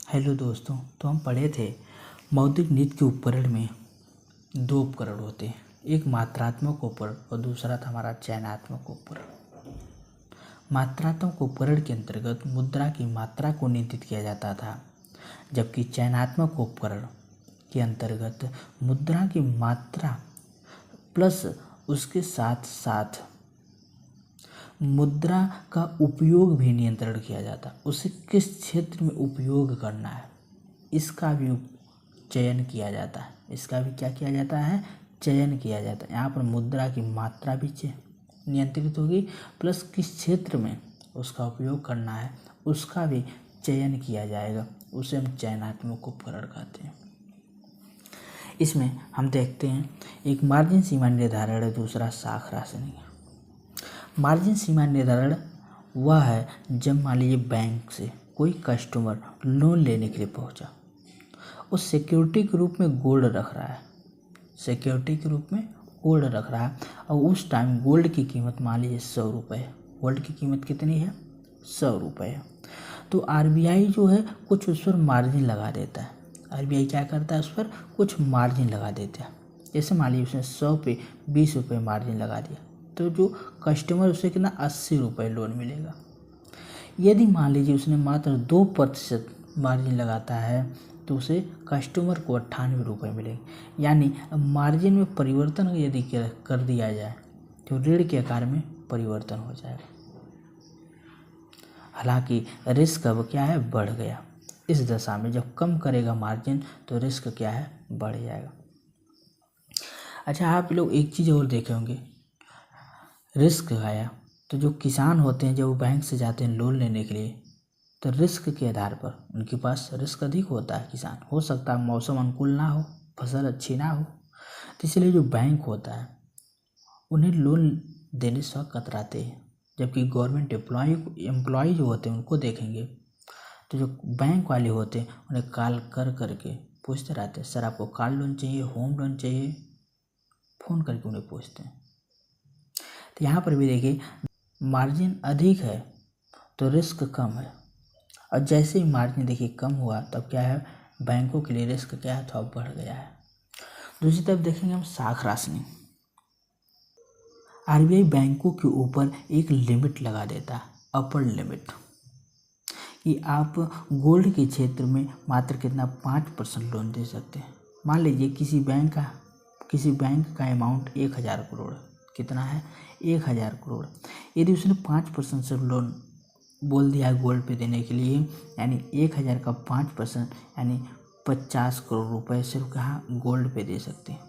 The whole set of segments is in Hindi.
हेलो दोस्तों, तो हम पढ़े थे मौद्रिक नीति के उपकरण में दो उपकरण होते हैं, एक मात्रात्मक उपकरण और दूसरा था हमारा चयनात्मक उपकरण। मात्रात्मक उपकरण के अंतर्गत मुद्रा की मात्रा को नियंत्रित किया जाता था, जबकि चयनात्मक उपकरण के अंतर्गत मुद्रा की मात्रा प्लस उसके साथ साथ मुद्रा का उपयोग भी नियंत्रण किया जाता। उसे किस क्षेत्र में उपयोग करना है इसका भी चयन किया जाता है। इसका भी क्या किया जाता है? चयन किया जाता है। यहाँ पर मुद्रा की मात्रा भी नियंत्रित होगी, प्लस किस क्षेत्र में उसका उपयोग करना है उसका भी चयन किया जाएगा। उसे हम चयनात्मक उपकरण कहते हैं। इसमें हम देखते हैं एक मार्जिन सीमा निर्धारण है, दूसरा साख राशनिंग है। मार्जिन सीमा निर्धारण वह है जब मान लीजिए बैंक से कोई कस्टमर लोन लेने के लिए पहुंचा, उस सिक्योरिटी के रूप में गोल्ड रख रहा है, सिक्योरिटी के रूप में गोल्ड रख रहा है और उस टाइम गोल्ड की कीमत मान लीजिए 100 रुपये है। गोल्ड की कीमत कितनी है? 100 रुपये है। तो आरबीआई जो है कुछ उस पर मार्जिन लगा देता है। आरबीआई क्या करता है? उस पर कुछ मार्जिन लगा देता है। जैसे मान लीजिए उसने 100 पे 20 रुपये मार्जिन लगा दिया, तो जो कस्टमर उसे कितना 80 रुपये लोन मिलेगा। यदि मान लीजिए उसने मात्र 2% मार्जिन लगाता है तो उसे कस्टमर को 98 रुपये मिलेंगे। यानी मार्जिन में परिवर्तन यदि कर दिया जाए तो ऋण के आकार में परिवर्तन हो जाएगा। हालांकि रिस्क अब क्या है? बढ़ गया। इस दशा में जब कम करेगा मार्जिन तो रिस्क क्या है? बढ़ जाएगा। अच्छा, आप लोग एक चीज़ और देखे होंगे, रिस्क आया तो जो किसान होते हैं जब वो बैंक से जाते हैं लोन लेने के लिए तो रिस्क के आधार पर उनके पास रिस्क अधिक होता है। किसान हो सकता है मौसम अनुकूल ना हो, फसल अच्छी ना हो, तो इसलिए जो बैंक होता है उन्हें लोन देने से कतराते हैं। जबकि गवर्नमेंट एम्प्लॉय जो होते हैं उनको देखेंगे तो जो बैंक वाले होते हैं उन्हें कॉल कर करके पूछते रहते हैं, सर आपको कार लोन चाहिए, होम लोन चाहिए, फ़ोन करके उन्हें पूछते हैं। तो यहाँ पर भी देखिए मार्जिन अधिक है तो रिस्क कम है, और जैसे ही मार्जिन देखिए कम हुआ तब क्या है? बैंकों के लिए रिस्क क्या है? थोड़ा बढ़ गया है। दूसरी तरफ देखेंगे हम साख राशनिंग। आरबीआई बैंकों के ऊपर एक लिमिट लगा देता है, अपर लिमिट, कि आप गोल्ड के क्षेत्र में मात्र कितना 5% लोन दे सकते हैं। मान लीजिए किसी बैंक का अमाउंट 1000 करोड़, कितना है? 1000 करोड़। यदि उसने 5% से लोन बोल दिया है गोल्ड पे देने के लिए, यानी 1000 का 5% यानी 50 करोड़ रुपए सिर्फ कहाँ? गोल्ड पे दे सकते हैं।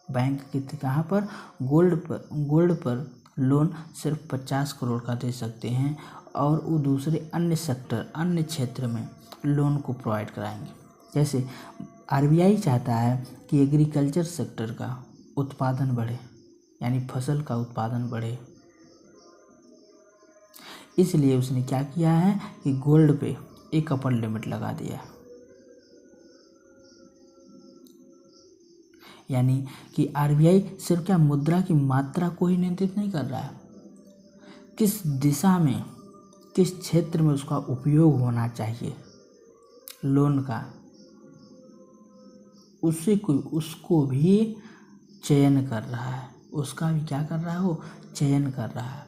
बैंक कितने कहाँ पर? गोल्ड पर लोन सिर्फ 50 करोड़ का दे सकते हैं, और वो दूसरे अन्य क्षेत्र में लोन को प्रोवाइड कराएंगे। जैसे आरबीआई चाहता है कि एग्रीकल्चर सेक्टर का उत्पादन बढ़े, यानी फसल का उत्पादन बढ़े, इसलिए उसने क्या किया है कि गोल्ड पे एक अपर लिमिट लगा दिया है। यानी कि आरबीआई सिर्फ क्या मुद्रा की मात्रा को ही नियंत्रित नहीं कर रहा है, किस दिशा में, किस क्षेत्र में उसका उपयोग होना चाहिए लोन का, उसको भी चयन कर रहा है। उसका भी क्या कर रहा है? वो चयन कर रहा है।